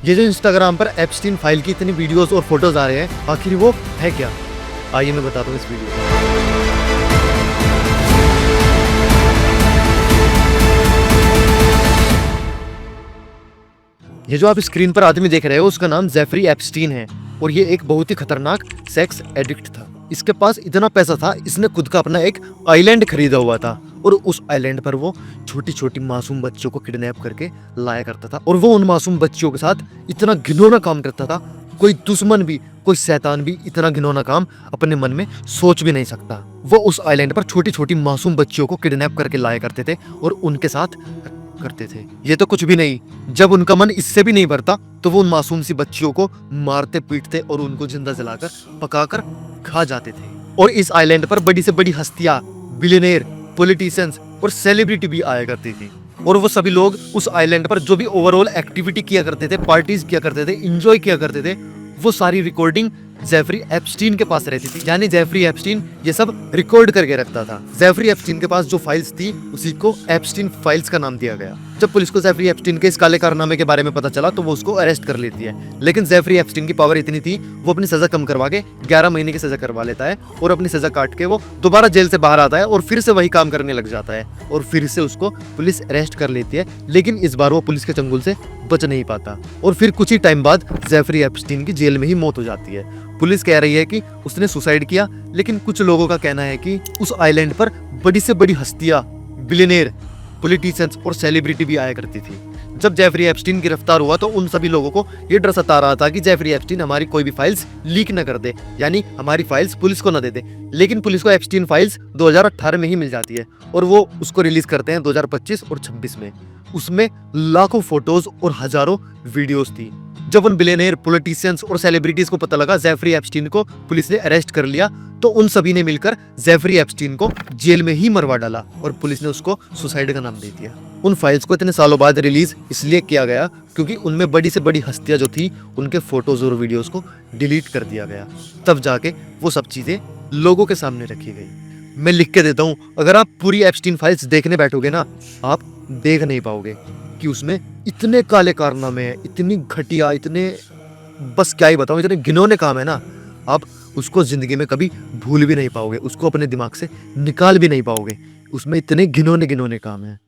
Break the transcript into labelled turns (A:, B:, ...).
A: ये जो इंस्टाग्राम पर एप्स्टीन फाइल की इतनी वीडियोस और फोटोज आ रहे हैं, आखिर वो है क्या? आइए मैं बताता हूँ इस वीडियो में। ये जो आप स्क्रीन पर आदमी देख रहे हो उसका नाम जेफरी एप्स्टीन है और ये एक बहुत ही खतरनाक सेक्स एडिक्ट था। इसके पास इतना पैसा था, इसने खुद का अपना एक आइलैंड खरीदा हुआ था और उस आइलैंड पर वो छोटी छोटी मासूम बच्चों को किडनैप करके लाया करता था और वो उन मासूम बच्चों के साथ इतना घिनौना काम करता था, कोई दुश्मन भी, कोई शैतान भी इतना घिनौना काम अपने मन में सोच भी नहीं सकता। वो उस आइलैंड पर छोटी छोटी मासूम बच्चियों को किडनैप करके लाया करते थे और उनके साथ करते थे। ये तो कुछ भी नहीं, जब उनका मन इससे भी नहीं भरता तो वो उन मासूम सी बच्चियों को मारते पीटते और उनको जिंदा जलाकर पकाकर खा जाते थे। और इस आइलैंड पर बड़ी से बड़ी हस्तियां, बिलियनेयर, पॉलिटिशियंस और सेलिब्रिटी भी आया करती थी और वो सभी लोग उस आइलैंड पर जो भी ओवरऑल एक्टिविटी किया करते थे, पार्टीज किया करते थे, एंजॉय किया करते थे, वो सारी रिकॉर्डिंग जेफरी एप्स्टीन के पास रहती थी। यानी जेफरी एप्स्टीन ये सब रिकॉर्ड करके रखता था। जेफरी एप्स्टीन के पास जो फाइल्स थी उसी को एप्स्टीन फाइल्स का नाम दिया गया। जब पुलिस को जेफरी एप्स्टीन के इस काले कारनामे के बारे में पता चला तो वो उसको अरेस्ट कर लेती है, लेकिन जेफरी एप्स्टीन की पावर इतनी थी, वो अपनी सजा कम करवा के 11 महीने की सजा करवा लेता है और अपनी सजा काट के वो दोबारा जेल से बाहर आता है और फिर से वही काम करने लग जाता है और फिर से उसको पुलिस अरेस्ट कर लेती है। लेकिन इस बार वो पुलिस के चंगुल से बच नहीं पाता और फिर कुछ ही टाइम बाद जेफरी एप्स्टीन की जेल में ही मौत हो जाती है। पुलिस कह रही है कि उसने सुसाइड किया, लेकिन कुछ लोगों का कहना है कि उस आइलैंड पर बड़ी से बड़ी हस्तियां, बिलियनेयर, पॉलिटिशियंस और सेलिब्रिटी भी आया करती थी। जब जेफरी एप्स्टीन गिरफ्तार हुआ तो उन सभी लोगों को ये डर सता रहा था कि जेफरी एप्स्टीन हमारी कोई भी फाइल्स लीक न कर दे, यानी हमारी फाइल्स पुलिस को न दे दे। लेकिन पुलिस को एप्स्टीन फाइल्स 2018 में ही मिल जाती है और वो उसको रिलीज करते हैं 2025 और 26 में। उसमें लाखों फोटोज और हजारों वीडियोस थी। जब उन बिलियनेयर, पॉलिटिशियंस और सेलिब्रिटीज को पता लगा जेफरी एप्स्टीन को पुलिस ने अरेस्ट कर लिया तो उन सभी ने मिलकर जेफरी एप्स्टीन को जेल में ही मरवा डाला और पुलिस ने उसको सुसाइड का नाम दे दिया। उन फाइल्स को इतने सालों बाद रिलीज इसलिए किया गया क्योंकि उनमें बड़ी से बड़ी हस्तियां जो थी उनके फोटोज और वीडियोस को डिलीट कर दिया गया। तब जाके वो सब चीजें लोगों के सामने रखी गई। मैं लिख के देता हूँ, अगर आप पूरी एप्स्टीन फाइल्स देखने बैठोगे ना, आप देख नहीं पाओगे कि उसमें इतने काले कारनामे हैं, इतनी घटिया, इतने, बस क्या ही बताऊं, इतने घिनौने काम है ना, आप उसको जिंदगी में कभी भूल भी नहीं पाओगे, उसको अपने दिमाग से निकाल भी नहीं पाओगे। उसमें इतने घिनौने काम हैं।